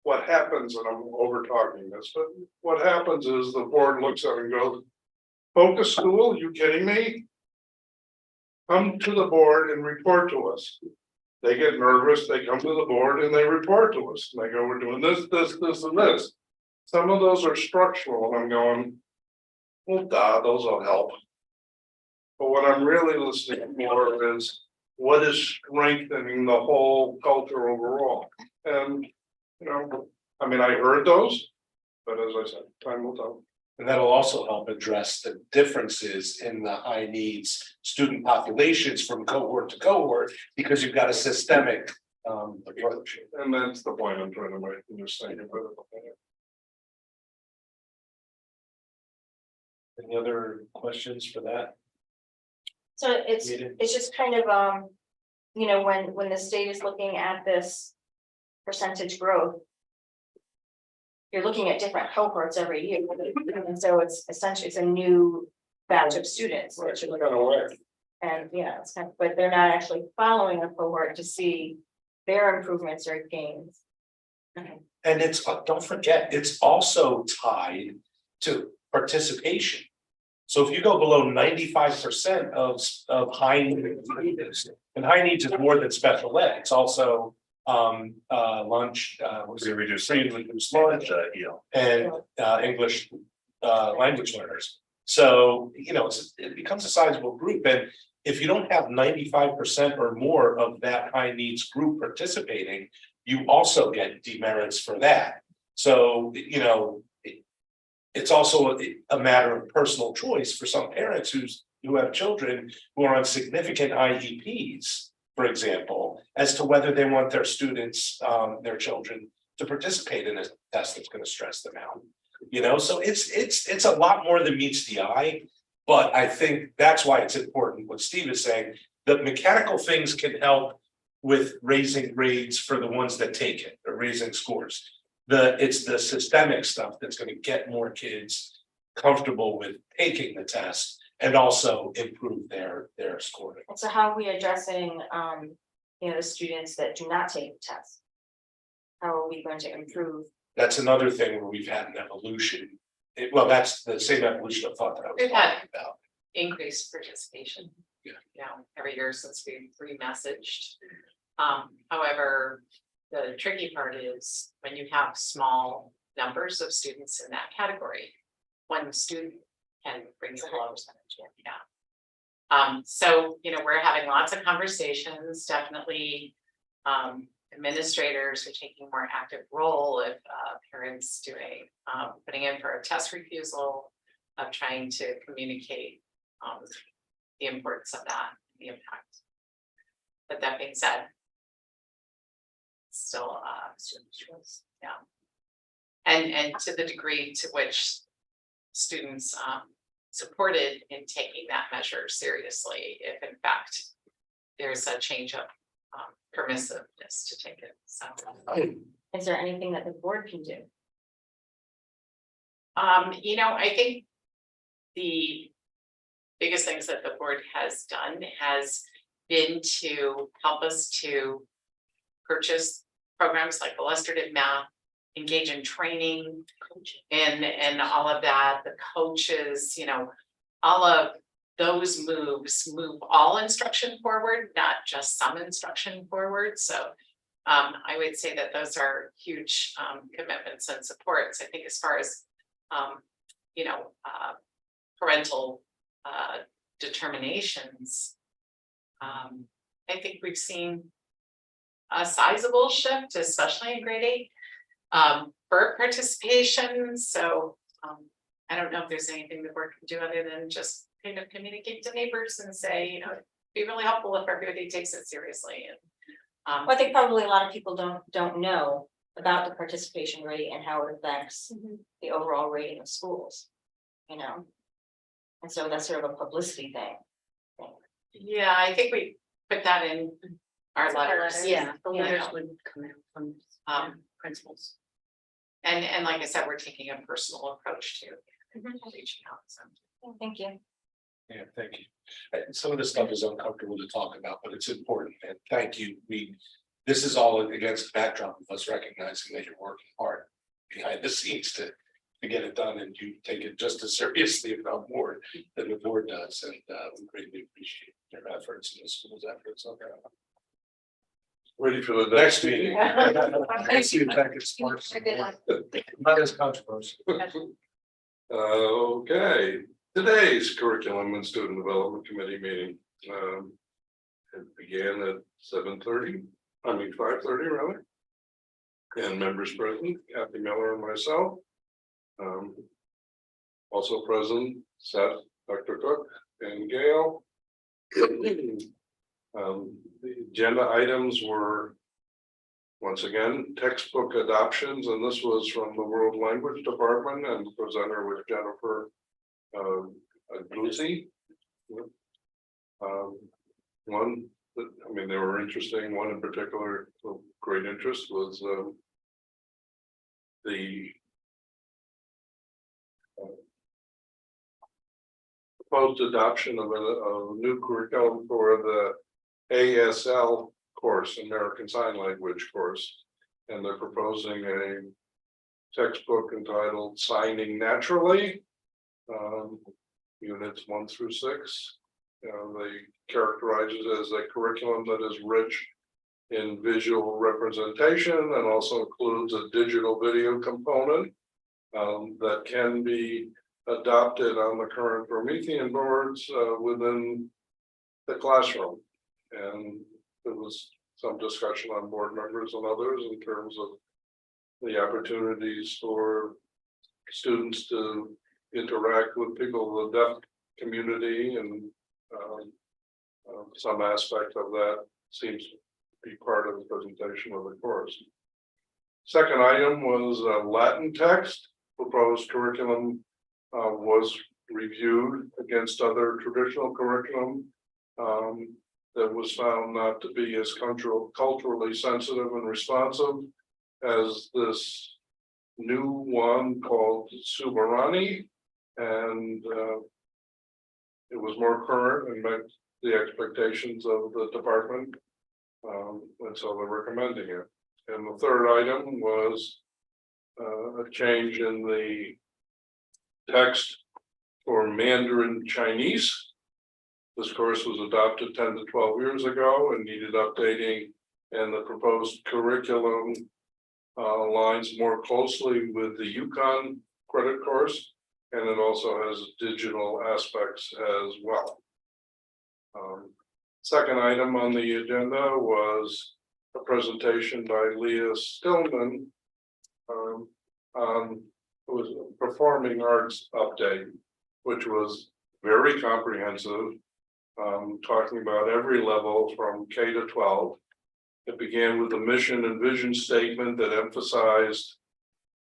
what happens, and I'm over talking this, but what happens is the board looks at it and goes, focus school, you kidding me? Come to the board and report to us. They get nervous, they come to the board and they report to us. And they go, we're doing this, this, this, and this. Some of those are structural, and I'm going, well, those will help. But what I'm really listening for is what is strengthening the whole culture overall. And, you know, I mean, I heard those, but as I said, time will tell. And that'll also help address the differences in the high needs student populations from cohort to cohort, because you've got a systemic approach. And that's the point I'm trying to make, I'm just saying. Any other questions for that? So it's Meeting? just kind of, you know, when the state is looking at this percentage growth, you're looking at different cohorts every year, and so it's essentially, it's a new batch of students that you're looking at. And yeah, it's kind of, but they're not actually following a cohort to see their improvements or gains. Okay. And it's, don't forget, it's also tied to participation. So if you go below 95% of high needs, and high needs is more than special ed, it's also lunch, reduced lunch, and English language learners. So, you know, it becomes a sizable group, and if you don't have 95% or more of that high needs group participating, you also get demerits for that. So, you know, it's also a matter of personal choice for some parents who have children who are on significant IEPs, for example, as to whether they want their students, their children, to participate in a test that's going to stress them out. You know, so it's a lot more than meets the eye, but I think that's why it's important what Steve is saying. The mechanical things can help with raising grades for the ones that take it, or raising scores. It's the systemic stuff that's gonna get more kids comfortable with taking the test and also improve their scoring. And so how are we addressing, the students that do not take the test? How are we going to improve? That's another thing where we've had an evolution. Well, that's the same evolution of thought that I was We've had- talking about. Increased participation. Yeah. Every year since we re-messaged. However, the tricky part is when you have small numbers of students in that category. One student can bring you a low percentage, yeah. So, we're having lots of conversations, definitely. Administrators are taking a more active role if parents doing, putting in for a test refusal. Of trying to communicate the importance of that, the impact. But that being said. Still students' choice, yeah. And to the degree to which students supported in taking that measure seriously, if in fact. There's a change of permissiveness to take it, so. Is there anything that the board can do? I think. The biggest things that the board has done has been to help us to. Purchase programs like illustrative math, engage in training. And all of that, the coaches, all of those moves move all instruction forward, not just some instruction forward, so. I would say that those are huge commitments and supports. I think as far as parental determinations. I think we've seen a sizable shift, especially in grade 8, for participation. So I don't know if there's anything the board can do other than just kind of communicate to neighbors and say, it'd be really helpful if everybody takes it seriously. And Well, I think probably a lot of people don't know about the participation rate and how it affects the overall rating of schools. And so that's sort of a publicity thing. yeah, I think we put that in our letters. Yeah, the Yeah. letters would come out from principals. And like I said, we're taking a personal approach to reaching out. So. Thank you. Yeah, thank you. Some of this stuff is uncomfortable to talk about, but it's important, and thank you. This is all against the backdrop of us recognizing that you're working hard behind the scenes to get it done, and you take it just as seriously, if not more, than the board does, and we greatly appreciate your efforts and the school's efforts. Okay. Ready for the Next meeting. Let's see if that gets sparked. Not as controversial. Okay, today's curriculum and student development committee meeting. It began at 7:30, 5:30 rather. And members present, Kathy Miller and myself. Also present, Seth, Dr. Cook, and Gail. The agenda items were. Once again, textbook adoptions, and this was from the World Language Department, and the presenter was Jennifer Gluzzi. One that, they were interesting. One in particular of great interest was the proposed adoption of a new curriculum for the ASL course, American Sign Language course, and they're proposing a textbook entitled Signing Naturally, units 1 through 6. They characterize it as a curriculum that is rich in visual representation and also includes a digital video component that can be adopted on the current Promethean boards within the classroom. And there was some discussion on board members and others in terms of the opportunities for students to interact with people of the deaf community, and some aspect of that seems to be part of the presentation of the course. Second item was Latin text. Proposed curriculum was reviewed against other traditional curriculum that was found not to be as culturally sensitive and responsive as this new one called Subarani. And it was more current and met the expectations of the department. And so they're recommending it. And the third item was a change in the text for Mandarin Chinese. This course was adopted 10 to 12 years ago and needed updating, and the proposed curriculum aligns more closely with the Yukon credit course, and it also has digital aspects as well. Second item on the agenda was a presentation by Leah Stillman on it was a performing arts update, which was very comprehensive, talking about every level from K to 12. It began with a mission and vision statement that emphasized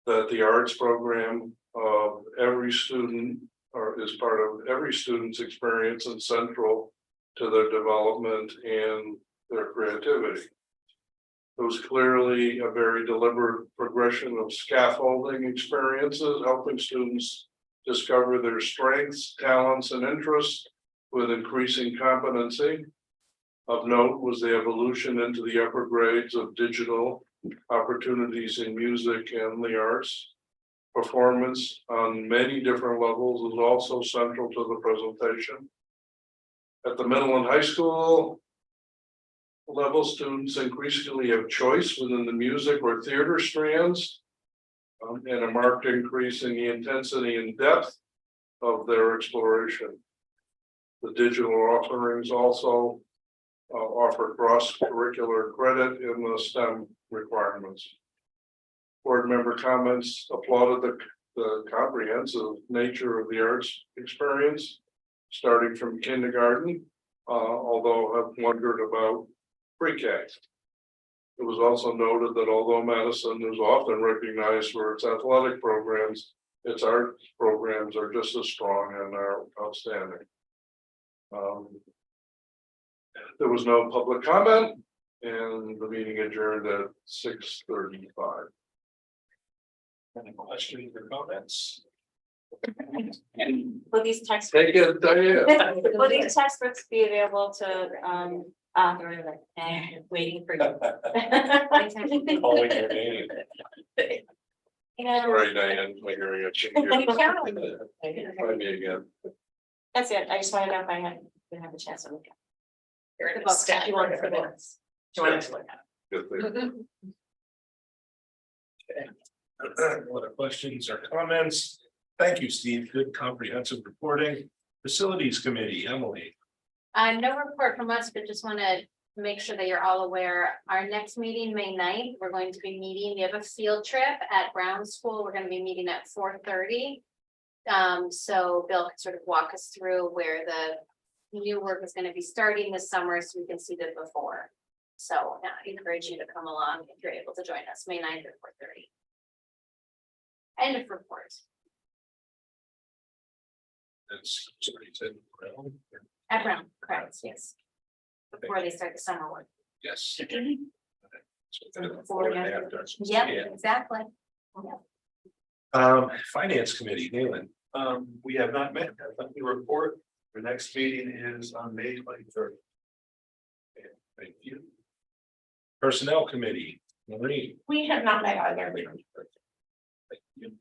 that the arts program of every student or is part of every student's experience and central to their development and their creativity. It was clearly a very deliberate progression of scaffolding experiences, helping students discover their strengths, talents, and interests with increasing competency. Of note was the evolution into the upper grades of digital opportunities in music and the arts. Performance on many different levels is also central to the presentation. At the middle and high school level, students increasingly have choice within the music or theater strands, and a marked increase in the intensity and depth of their exploration. The digital offerings also offer cross-curricular credit in the STEM requirements. Board member comments applauded the comprehensive nature of the arts experience, starting from kindergarten, although have wondered about pre-K. It was also noted that although Madison is often recognized for its athletic programs, its art programs are just as strong and are outstanding. There was no public comment, and the meeting adjourned at 6:35. Any questions or comments? Will these textbooks, Take it, Diane. will these textbooks be available to, Waiting for you. Calling your name. you know, Sorry, Diane, my hearing a change. Try me again. that's it. I just wanted to know if I didn't have a chance to look at. You're The in a book, stack you want it for of the- books. Do you want it to look at? Good thing. What are questions or comments? Thank you, Steve. Good comprehensive reporting. Facilities Committee, Emily. No report from us, but just want to make sure that you're all aware, our next meeting, May 9th, we're going to be meeting, we have a field trip at Brown School, we're gonna be meeting at 4:30. So Bill can sort of walk us through where the new work is gonna be starting this summer, so we can see the before. So I encourage you to come along if you're able to join us, May 9th at 4:30. End of report. That's sorry, said Brown. At Brown, correct, yes. Before they start the summer work. Yes. Before, yeah. Yep, exactly. Finance Committee, Galen. We have not met, let me report, the next meeting is on May 23rd. Thank you. Personnel Committee, Maureen. We have not met either. Thank you.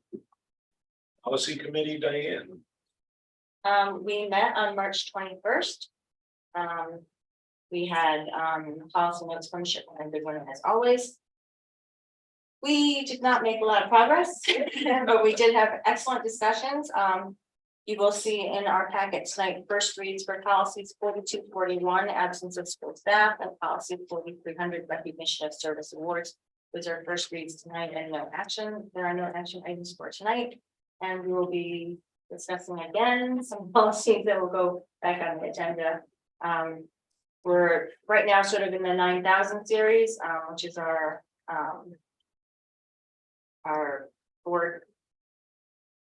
Policy Committee, Diane. We met on March 21st. We had, policy notes from Chip and a good one as always. We did not make a lot of progress, but we did have excellent discussions. You will see in our packet tonight, first reads for policies 4241, absence of school staff, and policy 4300, recognition of service awards. Those are first reads tonight and no action. There are no action items for tonight. And we will be discussing again some policies that will go back on the agenda. We're right now sort of in the 9,000 series, which is our board.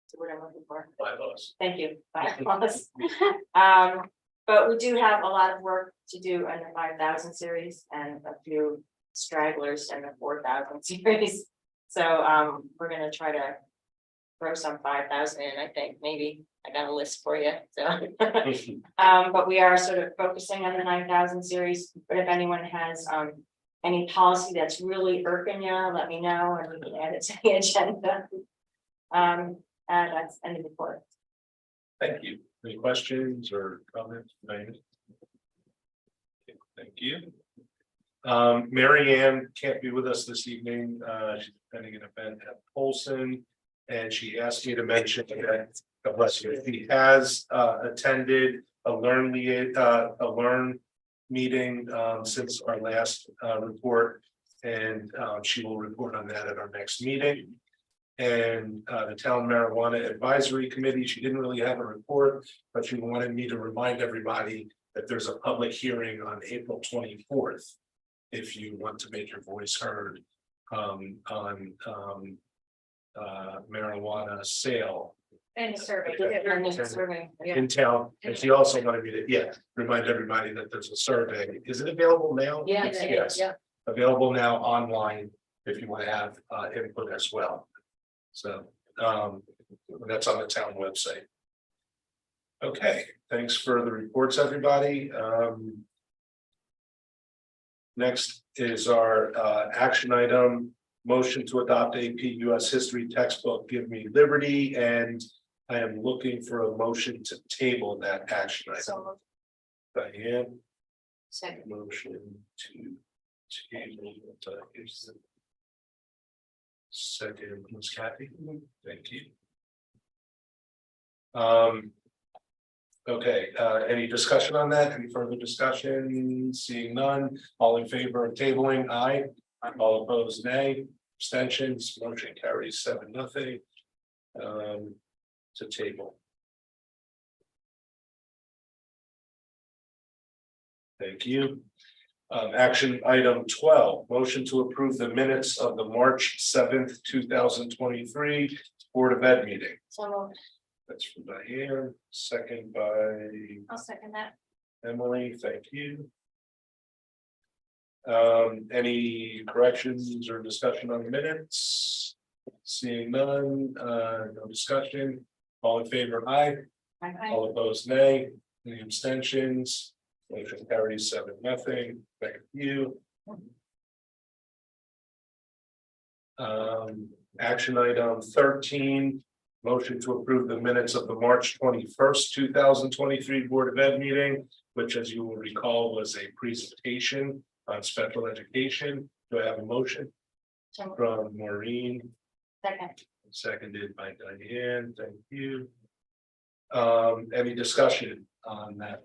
What's the word I'm looking for? Bylaws. Thank you. Bylaws. But we do have a lot of work to do in the 5,000 series and a few stragglers in the 4,000 series. So we're gonna try to throw some 5,000 in, I think, maybe. I got a list for you, so. But we are sort of focusing on the 9,000 series, but if anyone has any policy that's really irking you, let me know and we can add it to the agenda. And that's end of the report. Thank you. Any questions or comments? Thank you. Mary Ann can't be with us this evening. She's attending an event at Polson. And she asked me to mention that, God bless you, she has attended a learn meeting since our last report. And she will report on that at our next meeting. And the Town Marijuana Advisory Committee, she didn't really have a report, but she wanted me to remind everybody that there's a public hearing on April 24th. If you want to make your voice heard on marijuana sale And survey. in town. And she also wanted me to, remind everybody that there's a survey. Is it available now? Yes. Available now online if you want to have input as well. So that's on the town website. Okay, thanks for the reports, everybody. Next is our action item, motion to adopt AP US History textbook, Give Me Liberty, and I am looking for a motion to table that action item. So, Diane, second, motion to table. Second, Ms. Kathy, thank you. Okay, any discussion on that? Any further discussion? Seeing none, all in favor of tabling, aye. All opposed, nay. Abstentions, motion carries 7-0. To table. Thank you. Action item 12, motion to approve the minutes of the March 7th, 2023 Board of Ed meeting. So That's from Diane, second by I'll second that. Emily, thank you. Any corrections or discussion on the minutes? Seeing none, no discussion, all in favor, aye. All opposed, nay. Any abstentions? Motion carries 7-0. Thank you. Action item 13, motion to approve the minutes of the March 21st, 2023 Board of Ed meeting, which, as you will recall, was a presentation on special education. Do I have a motion? From Maureen, second. seconded by Diane. Thank you. Any discussion on that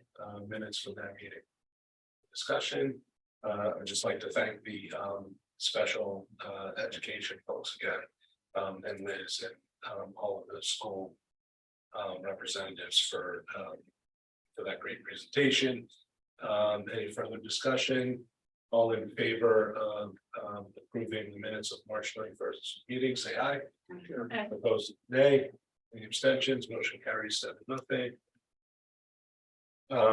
minutes from that meeting? Discussion. I'd just like to thank the special education folks again, and Liz and all of the school representatives for that great presentation. Any further discussion? All in favor of approving the minutes of March 21st meeting, say aye. Aye. Opposed, nay. Any abstentions? Motion carries 7-0.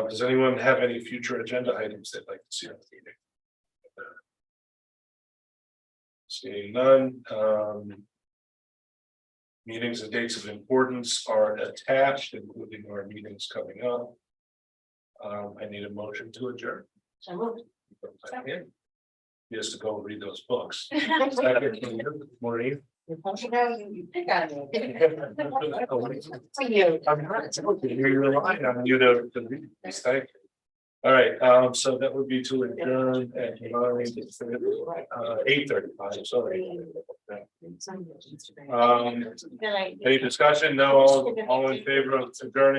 Does anyone have any future agenda items they'd like to see on the meeting? Seeing none. Meetings and dates of importance are attached, including our meetings coming up. I need a motion to adjourn. So moved. He has to go read those books. Second, Maureen. You pick on me. You're relying on you to read these, thank you. All right, so that would be to adjourn at 8:35, sorry. Any discussion? No, all in favor of adjourning?